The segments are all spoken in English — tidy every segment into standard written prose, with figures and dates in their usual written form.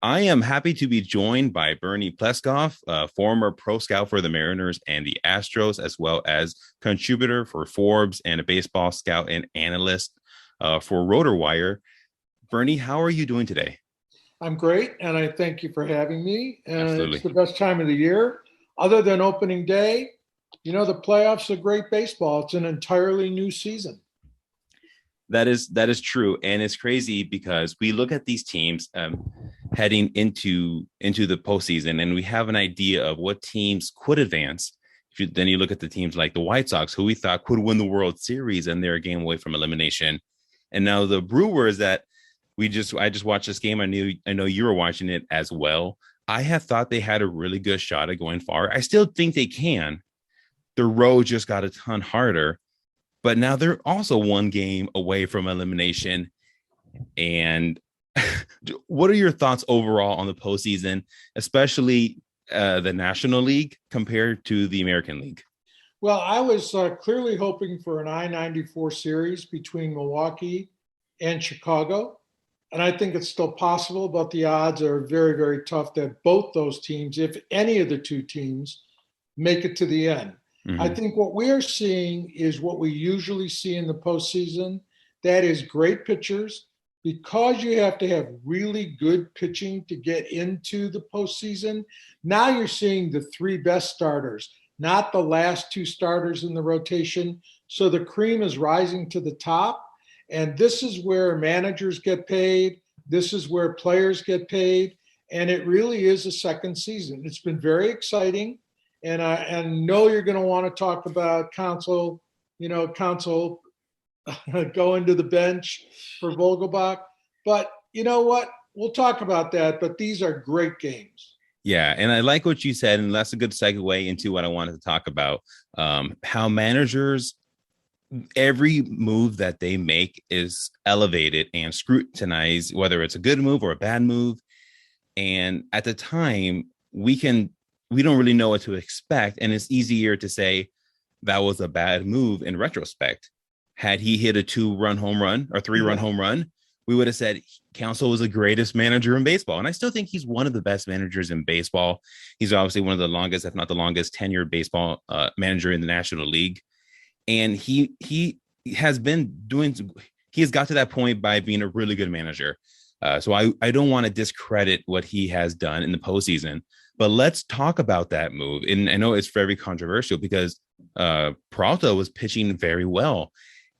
I am happy to be joined by Bernie Pleskoff, former pro scout for the Mariners and the Astros, as well as contributor for Forbes and a baseball scout and analyst for RotoWire. Bernie, how are you doing today? I'm great, and I thank you for having me. And it's Absolutely. the best time of the year, other than opening day. The playoffs are great baseball. It's an entirely new season. That is true, and it's crazy because we look at these teams heading into the postseason, and we have an idea of what teams could advance. Then you look at the teams like the White Sox, who we thought could win the World Series, and they're a game away from elimination. And now the Brewers that I just watched this game. I know you were watching it as well. I have thought they had a really good shot at going far. I still think they can. The road just got a ton harder, but now they're also one game away from elimination. And what are your thoughts overall on the postseason, especially the National League compared to the American League? Well, I was clearly hoping for an I-94 series between Milwaukee and Chicago. And I think it's still possible, but the odds are very, very tough that both those teams, if any of the two teams, make it to the end. I Mm-hmm. think what we are seeing is what we usually see in the postseason. That is great pitchers. Because you have to have really good pitching to get into the postseason, now you're seeing the three best starters, not the last two starters in the rotation. So the cream is rising to the top. And this is where managers get paid. This is where players get paid. And it really is a second season. It's been very exciting. And I know you're going to want to talk about Counsell going to the bench for Vogelbach. But you know what? We'll talk about that. But these are great games. Yeah, and I like what you said, and that's a good segue into what I wanted to talk about. How managers, every move that they make is elevated and scrutinized, whether it's a good move or a bad move. And at the time, we don't really know what to expect, and it's easier to say that was a bad move in retrospect. Had he hit a 2-run home run or 3-run home run, we would have said Counsell was the greatest manager in baseball. And I still think he's one of the best managers in baseball. He's obviously one of the longest, if not the longest, tenured baseball manager in the National League. And he has been doing, he has got to that point by being a really good manager. So I don't want to discredit what he has done in the postseason, but let's talk about that move. And I know it's very controversial because Peralta was pitching very well,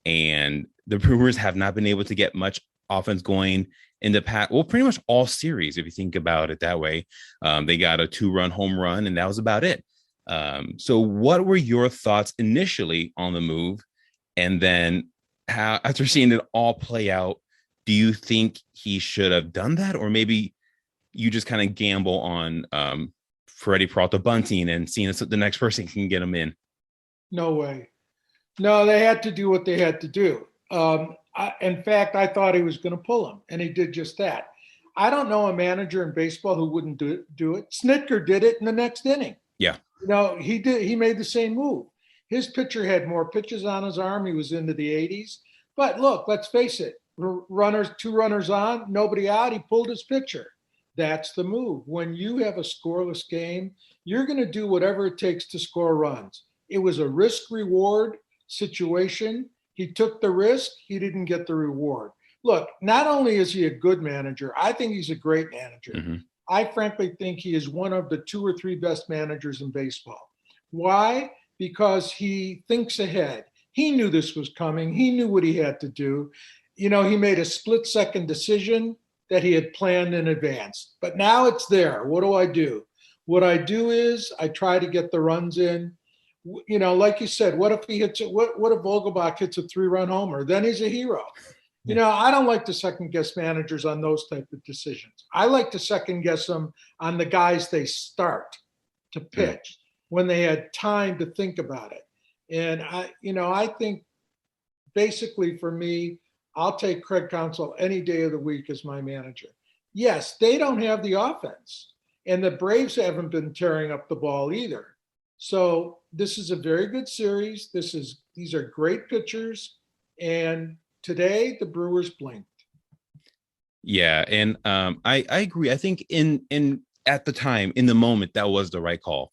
and the Brewers have not been able to get much offense going in the past. Well, pretty much all series, if you think about it that way. They got a 2-run home run, and that was about it. So what were your thoughts initially on the move? And then how, after seeing it all play out, do you think he should have done that? Or maybe you just kind of gamble on Freddy Peralta bunting and seeing if the next person can get him in? No way. No, they had to do what they had to do. In fact, I thought he was going to pull him, and he did just that. I don't know a manager in baseball who wouldn't do it. Snitker did it in the next inning. Yeah. He did. He made the same move. His pitcher had more pitches on his arm. He was into the 80s. But look, let's face it. Two runners on, nobody out. He pulled his pitcher. That's the move. When you have a scoreless game, you're going to do whatever it takes to score runs. It was a risk-reward situation. He took the risk. He didn't get the reward. Look, not only is he a good manager, I think he's a great manager. Mm-hmm. I frankly think he is one of the 2 or 3 best managers in baseball. Why? Because he thinks ahead. He knew this was coming. He knew what he had to do. He made a split-second decision that he had planned in advance. But now it's there. What do I do? What I do is I try to get the runs in. Like you said, what if he hits it? What if Vogelbach hits a 3-run homer? Then he's a hero. I don't like to second guess managers on those type of decisions. I like to second guess them on the guys they start to pitch when they had time to think about it. And I think basically for me, I'll take Craig Counsell any day of the week as my manager. Yes, they don't have the offense, and the Braves haven't been tearing up the ball either. So this is a very good series. These are great pitchers, and today the Brewers blinked. Yeah, and I agree. I think in at the time, in the moment, that was the right call.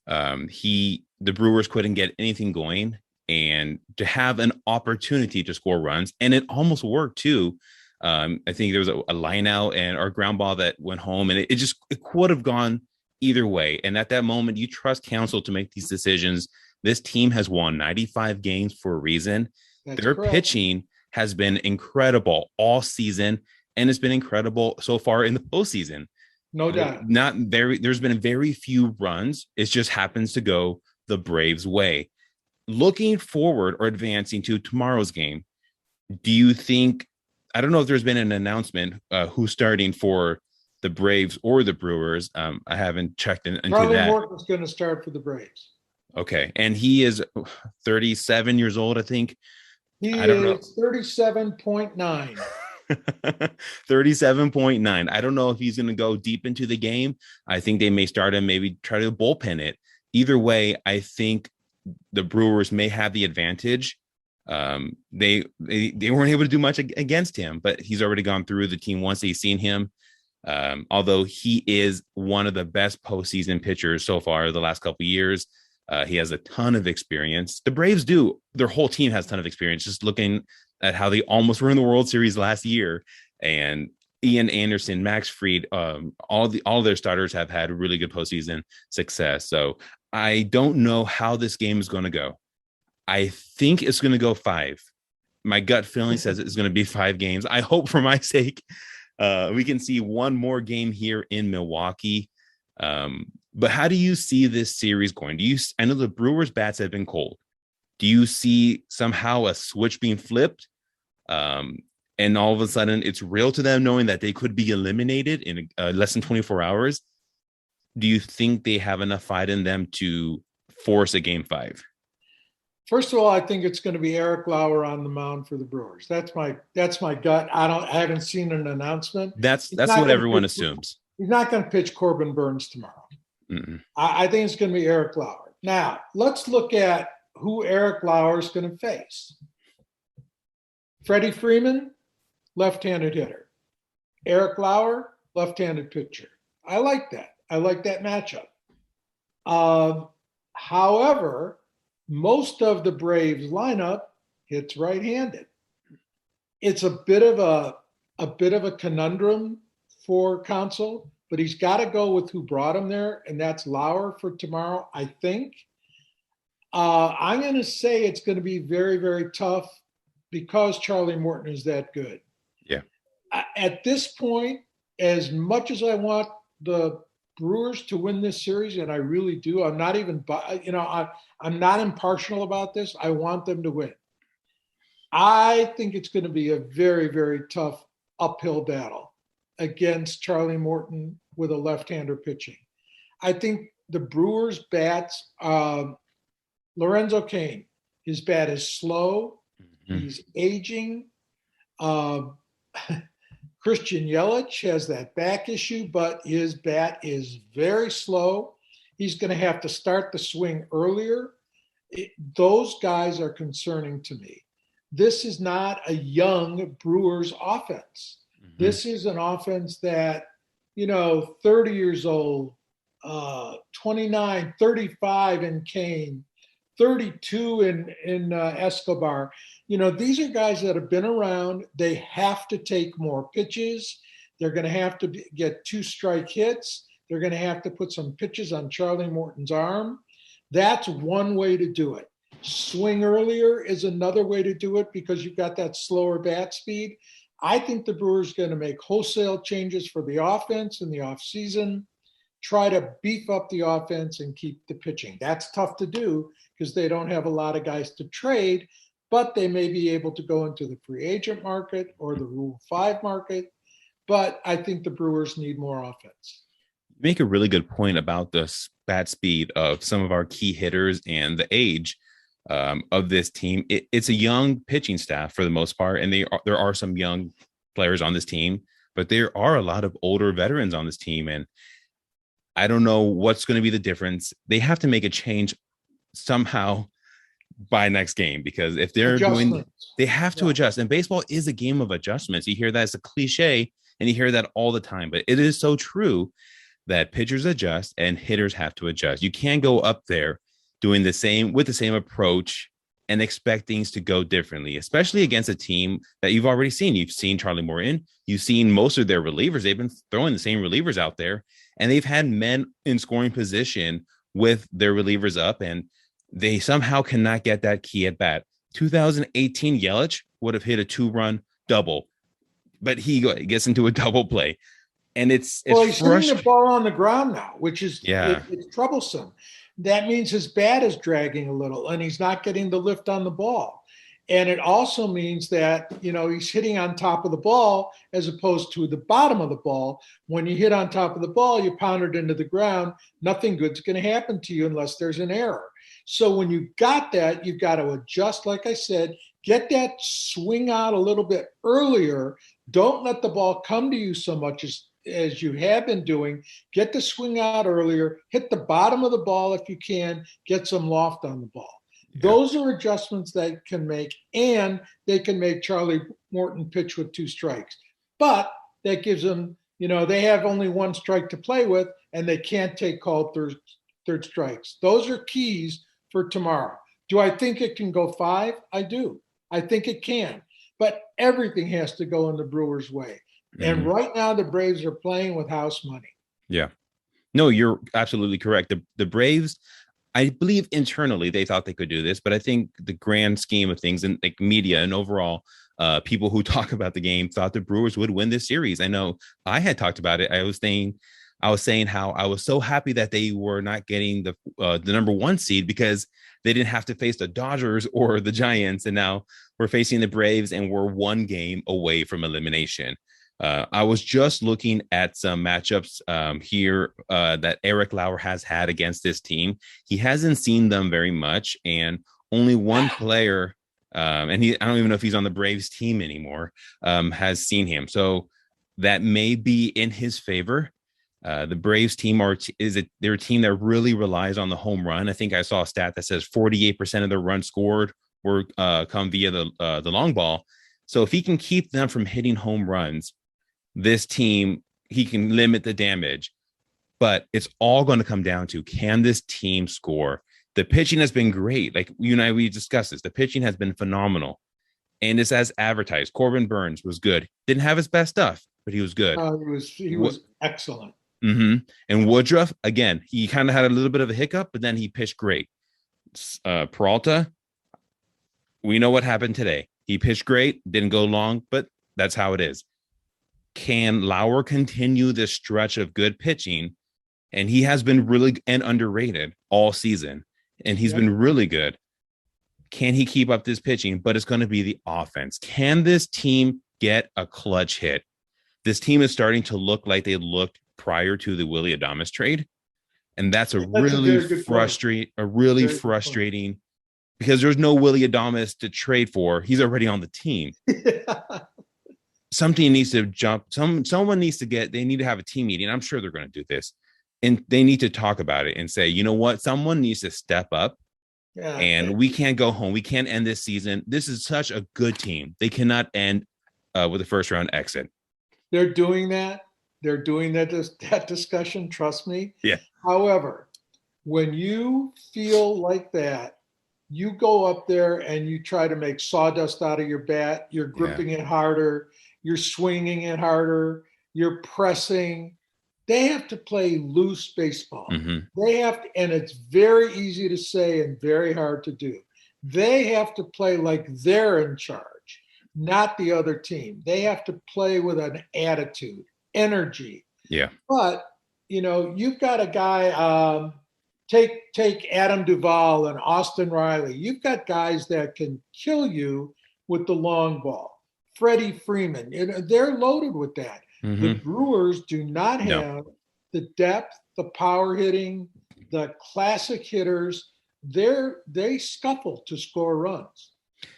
The Brewers couldn't get anything going, and to have an opportunity to score runs, and it almost worked too. I think there was a line out and our ground ball that went home, and it could have gone either way. And at that moment, you trust Counsell to make these decisions. This team has won 95 games for a reason. That's Their correct. pitching has been incredible all season, and it's been incredible so far in the postseason. No doubt. Not very. There's been very few runs. It just happens to go the Braves' way. Looking forward or advancing to tomorrow's game, do you think? I don't know if there's been an announcement who's starting for the Braves or the Brewers. I haven't checked into Charlie that. Morton's going to start for the Braves. Okay, and he is 37 years old, I think. He I don't know. is 37.9. 37.9. I don't know if he's going to go deep into the game. I think they may start him, maybe try to bullpen it. Either way, I think the Brewers may have the advantage. They weren't able to do much against him, but he's already gone through the team once. They've seen him. Although he is one of the best postseason pitchers so far the last couple of years. He has a ton of experience. The Braves do. Their whole team has a ton of experience. Just looking at how they almost were in the World Series last year, and Ian Anderson, Max Fried, all their starters have had really good postseason success. So I don't know how this game is going to go. I think it's going to go 5. My gut feeling says it's going to be 5 games. I hope for my sake we can see one more game here in Milwaukee. But how do you see this series going? I know the Brewers bats have been cold. Do you see somehow a switch being flipped? And all of a sudden it's real to them knowing that they could be eliminated in less than 24 hours. Do you think they have enough fight in them to force a game 5? First of all, I think it's going to be Eric Lauer on the mound for the Brewers. That's my gut. I haven't seen an announcement. That's what everyone assumes. He's not going to pitch Corbin Burns tomorrow. I think it's going to be Eric Lauer. Now, let's look at who Eric Lauer is going to face. Freddie Freeman, left-handed hitter. Eric Lauer, left-handed pitcher. I like that. I like that matchup. However, most of the Braves lineup hits right-handed. It's a bit of a conundrum for Counsell, but he's got to go with who brought him there, and that's Lauer for tomorrow, I think. I'm going to say it's going to be very, very tough because Charlie Morton is that good. Yeah. At this point, as much as I want the Brewers to win this series, and I really do, I'm not even, I'm not impartial about this. I want them to win. I think it's going to be a very, very tough uphill battle against Charlie Morton with a left-hander pitching. I think the Brewers' bats, Lorenzo Cain, his bat is slow. He's aging. Christian Yelich has that back issue, but his bat is very slow. He's going to have to start the swing earlier. Those guys are concerning to me. This is not a young Brewers offense. This is an offense that, 30 years old, 29, 35 in Cain, 32 in Escobar. These are guys that have been around. They have to take more pitches. They're going to have to get 2 strike hits. They're going to have to put some pitches on Charlie Morton's arm. That's one way to do it. Swing earlier is another way to do it because you've got that slower bat speed. I think the Brewers are going to make wholesale changes for the offense in the offseason, try to beef up the offense and keep the pitching. That's tough to do because they don't have a lot of guys to trade, but they may be able to go into the free agent market or the Rule 5 market. But I think the Brewers need more offense. You make a really good point about the bat speed of some of our key hitters and the age of this team. It's a young pitching staff for the most part, and there are some young players on this team, but there are a lot of older veterans on this team, and I don't know what's going to be the difference. They have to make a change somehow by next game, because if they're doing, they have to adjust. And baseball is a game of adjustments. You hear that as a cliche, And you hear that all the time. But it is so true that pitchers adjust and hitters have to adjust. You can't go up there doing the same with the same approach and expect things to go differently, especially against a team that you've already seen. You've seen Charlie Morton. You've seen most of their relievers. They've been throwing the same relievers out there, and they've had men in scoring position with their relievers up, and they somehow cannot get that key at bat. 2018 Yelich would have hit a 2-run double, but he gets into a double play. And it's he's hitting the ball on the ground now, which is it's troublesome. That means his bat is dragging a little and he's not getting the lift on the ball. And it also means that, he's hitting on top of the ball as opposed to the bottom of the ball. When you hit on top of the ball, you pound it into the ground. Nothing good's going to happen to you unless there's an error. So when you've got that, you've got to adjust, like I said, get that swing out a little bit earlier. Don't let the ball come to you so much as you have been doing. Get the swing out earlier, hit the bottom of the ball if you can, get some loft on the ball. Yeah. Those are adjustments they can make, and they can make Charlie Morton pitch with 2 strikes. But that gives them, they have only 1 strike to play with, and they can't take called third strikes. Those are keys for tomorrow. Do I think it can go 5? I do. I think it can. But everything has to go in the Brewers' way. And right now, the Braves are playing with house money. Yeah. No, you're absolutely correct. The Braves, I believe internally they thought they could do this, but I think the grand scheme of things and like media and overall people who talk about the game thought the Brewers would win this series. I know I had talked about it. I was saying how I was so happy that they were not getting the number 1 seed because they didn't have to face the Dodgers or the Giants. And now we're facing the Braves and we're 1 game away from elimination. I was just looking at some matchups here that Eric Lauer has had against this team. He hasn't seen them very much, and only 1 player, and I don't even know if he's on the Braves team anymore, has seen him. So that may be in his favor. The Braves team they're a team that really relies on the home run. I think I saw a stat that says 48% of their runs scored were come via the long ball. So if he can keep them from hitting home runs, this team, he can limit the damage, but it's all going to come down to, can this team score? The pitching has been great. Like you and I, we discussed this. The pitching has been phenomenal. And it's as advertised. Corbin Burns was good. Didn't have his best stuff, but he was good. He was excellent. Mm-hmm. And Woodruff, again, he kind of had a little bit of a hiccup, but then he pitched great. Peralta, we know what happened today. He pitched great, didn't go long, but that's how it is. Can Lauer continue this stretch of good pitching? And he has been really and underrated all season, and he's been really good. Can he keep up this pitching? But it's going to be the offense. Can this team get a clutch hit? This team is starting to look like they looked prior to the Willy Adames trade, and that's really frustrating because there's no Willy Adames to trade for. He's already on the team. Something needs to jump. Someone needs to they need to have a team meeting. I'm sure they're going to do this, and they need to talk about it and say, you know what? Someone needs to step up, and we can't go home. We can't end this season. This is such a good team. They cannot end with a 1st-round exit. They're doing that. They're doing that discussion. Trust me. Yeah. However, when you feel like that, you go up there and you try to make sawdust out of your bat. You're gripping it harder. You're swinging it harder. You're pressing. They have to play loose baseball. Mm-hmm. They have to, and it's very easy to say and very hard to do. They have to play like they're in charge, not the other team. They have to play with an attitude, energy. Yeah. But, you've got a guy, take Adam Duvall and Austin Riley. You've got guys that can kill you with the long ball. Freddie Freeman, they're loaded with that. Mm-hmm. The Brewers do not have the depth, the power hitting, the classic hitters. They scuffle to score runs.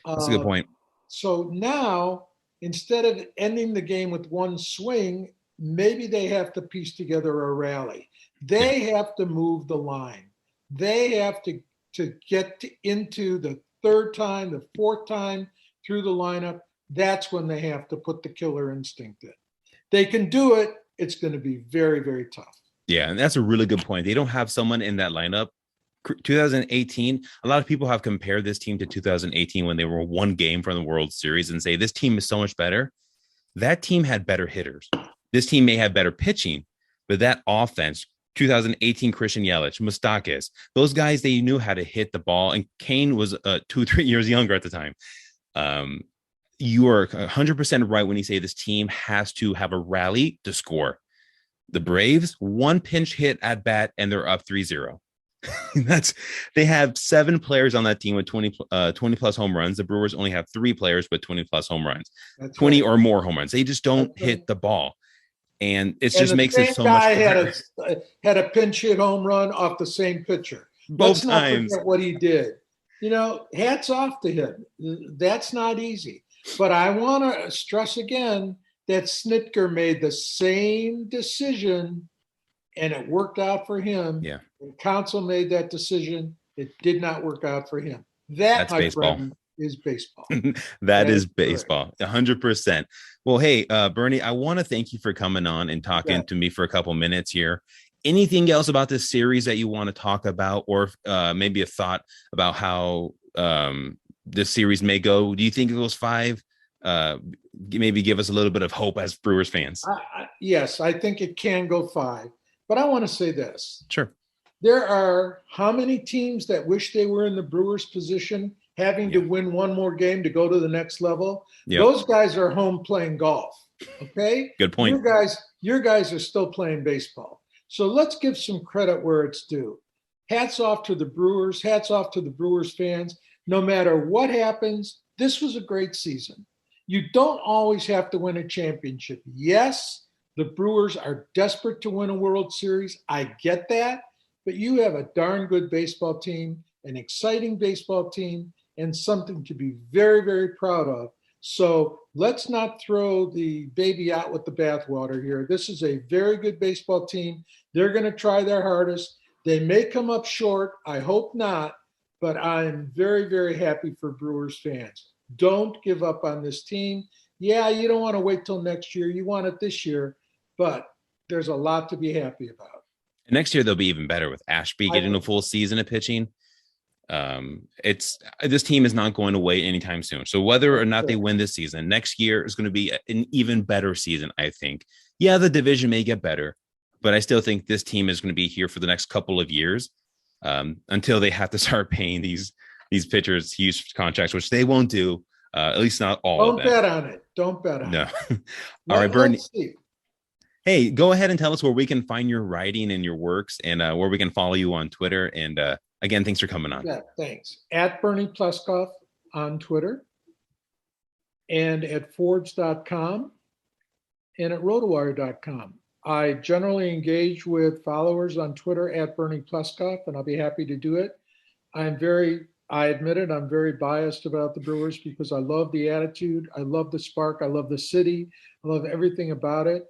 That's a good point. So now, instead of ending the game with 1 swing, maybe they have to piece together a rally. They have to move the line. They have to get into the 3rd time, the 4th time through the lineup. That's when they have to put the killer instinct in. they can do it. It's going to be very, very tough. Yeah, and that's a really good point. They don't have someone in that lineup. 2018, a lot of people have compared this team to 2018 when they were one game from the World Series and say this team is so much better. That team had better hitters. This team may have better pitching, but that offense, 2018 Christian Yelich, Moustakas, those guys, they knew how to hit the ball. And Kane was 2-3 years younger at the time. You are 100% right when you say this team has to have a rally to score. The Braves, one pinch hit at bat, and they're up 3-0. They have 7 players on that team with 20 plus home runs. The Brewers only have 3 players with 20 plus home runs, That's 20 right. or more home runs. They just don't hit the ball. And it just makes it so much harder. Had a pinch hit home run off the same pitcher. Both times. Not forget what he did. Hats off to him. That's not easy. But I want to stress again that Snitker made the same decision and it worked out for him. Yeah. When Counsell made that decision, it did not work out for him. That's baseball. Is baseball. that is baseball. 100%. Well, hey, Bernie, I want to thank you for coming on and talking to me for a couple minutes here. Anything else about this series that you want to talk about, or maybe a thought about how this series may go? Do you think it goes 5? Maybe give us a little bit of hope as Brewers fans. Yes, I think it can go 5. But I want to say this. Sure. There are how many teams that wish they were in the Brewers' position, having to win one more game to go to the next level? Yep. Those guys are home playing golf. Okay? Good point. Your guys are still playing baseball. So let's give some credit where it's due. Hats off to the Brewers. Hats off to the Brewers fans. No matter what happens, this was a great season. You don't always have to win a championship. Yes, the Brewers are desperate to win a World Series. I get that. But you have a darn good baseball team, an exciting baseball team, and something to be very, very proud of. So let's not throw the baby out with the bathwater here. This is a very good baseball team. They're going to try their hardest. They may come up short. I hope not. But I'm very, very happy for Brewers fans. Don't give up on this team. Yeah, you don't want to wait till next year. You want it this year. But there's a lot to be happy about. Next year, they'll be even better with Ashby getting a full season of pitching. This team is not going to wait anytime soon. So whether or not they win this season, next year is going to be an even better season, I think. Yeah, the division may get better, but I still think this team is going to be here for the next couple of years until they have to start paying these pitchers huge contracts, which they won't do, at least not all of them. Don't bet on it. Don't bet on it. No. All right, Bernie. Hey, go ahead and tell us where we can find your writing and your works and where we can follow you on Twitter. And again, thanks for coming on. Yeah, thanks. At Bernie Pleskoff on Twitter and at Forbes.com and at RotoWire.com. I generally engage with followers on Twitter at Bernie Pleskoff, and I'll be happy to do it. I admit it, I'm very biased about the Brewers because I love the attitude. I love the spark. I love the city. I love everything about it.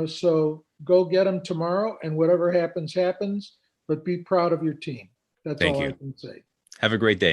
So go get them tomorrow, and whatever happens, happens, but be proud of your team. That's all I can say. Have a great day.